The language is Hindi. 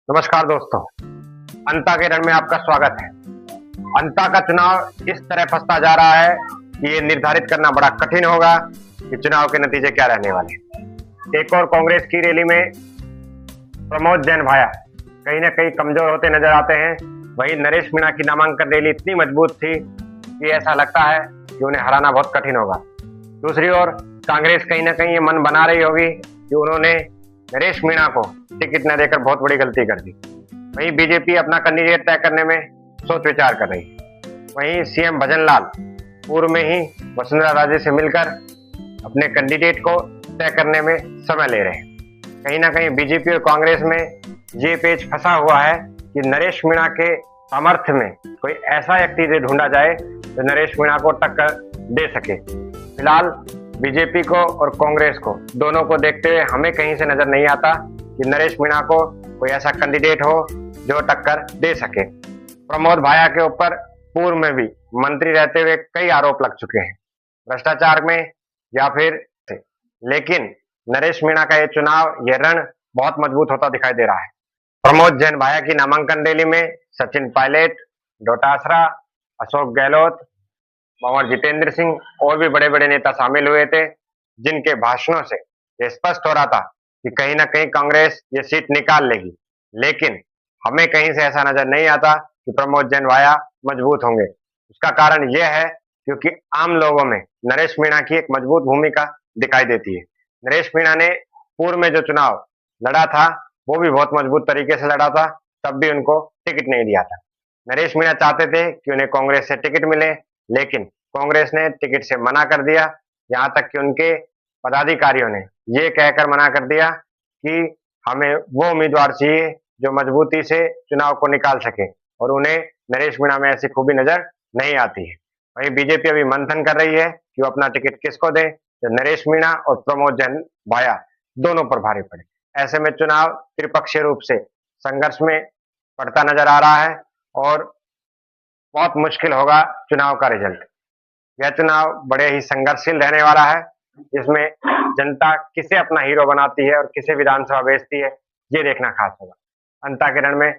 नमस्कार दोस्तों, अंता के रण में आपका स्वागत है। अंता का चुनाव इस तरह फंसता जा रहा है कि ये निर्धारित करना बड़ा कठिन होगा कि चुनाव के नतीजे क्या रहने वाले हैं। एक और कांग्रेस की रैली में प्रमोद जैन भाया कहीं ना कहीं कमजोर होते नजर आते हैं। वहीं नरेश मीणा की नामांकन रैली इतनी मजबूत थी कि ऐसा लगता है कि उन्हें हराना बहुत कठिन होगा। दूसरी ओर कांग्रेस कहीं ना कहीं ये मन बना रही होगी कि उन्होंने नरेश मीणा को टिकट न देकर बहुत बड़ी गलती कर दी। वहीं बीजेपी अपना कैंडिडेट तय करने में सोच विचार कर रही है। वहीं सीएम भजनलाल पूर्व में ही वसुंधरा राजे से मिलकर अपने कैंडिडेट को तय करने में समय ले रहे हैं। कहीं ना कहीं बीजेपी और कांग्रेस में ये पेच फंसा हुआ है कि नरेश मीणा के सामर्थ्य में कोई ऐसा व्यक्ति ढूंढा जाए जो नरेश मीणा को टक्कर दे सके। फिलहाल बीजेपी को और कांग्रेस को दोनों को देखते हुए हमें कहीं से नजर नहीं आता कि नरेश मीणा को कोई ऐसा कैंडिडेट हो जो टक्कर दे सके। प्रमोद भाया के ऊपर पूर्व में भी मंत्री रहते हुए कई आरोप लग चुके हैं, भ्रष्टाचार में या फिर, लेकिन नरेश मीणा का ये चुनाव, ये रण बहुत मजबूत होता दिखाई दे रहा है। प्रमोद जैन भाया की नामांकन रैली में सचिन पायलट, डोटासरा, अशोक गहलोत, भंवर जितेंद्र सिंह और भी बड़े बड़े नेता शामिल हुए थे, जिनके भाषणों से ये स्पष्ट हो रहा था कि कहीं ना कहीं कांग्रेस ये सीट निकाल लेगी। लेकिन हमें कहीं से ऐसा नजर नहीं आता कि प्रमोद जैन भाया मजबूत होंगे। उसका कारण यह है क्योंकि आम लोगों में नरेश मीणा की एक मजबूत भूमिका दिखाई देती है। नरेश मीणा ने पूर्व में जो चुनाव लड़ा था वो भी बहुत मजबूत तरीके से लड़ा था, तब भी उनको टिकट नहीं दिया था। नरेश मीणा चाहते थे कि उन्हें कांग्रेस से टिकट मिले, लेकिन कांग्रेस ने टिकट से मना कर दिया। यहाँ तक कि उनके पदाधिकारियों ने ये कहकर मना कर दिया कि हमें वो उम्मीदवार चाहिए जो मजबूती से चुनाव को निकाल सके, और उन्हें नरेश मीणा में ऐसी खूबी नजर नहीं आती है। वहीं बीजेपी अभी मंथन कर रही है कि वो अपना टिकट किसको दे, जो नरेश मीणा और प्रमोद जैन भाया दोनों पर भारी पड़े। ऐसे में चुनाव त्रिपक्षीय रूप से संघर्ष में पड़ता नजर आ रहा है और बहुत मुश्किल होगा चुनाव का रिजल्ट। यह चुनाव बड़े ही संघर्षशील रहने वाला है, जिसमें जनता किसे अपना हीरो बनाती है और किसे विधानसभा भेजती है, ये देखना खास होगा। अंता के रण में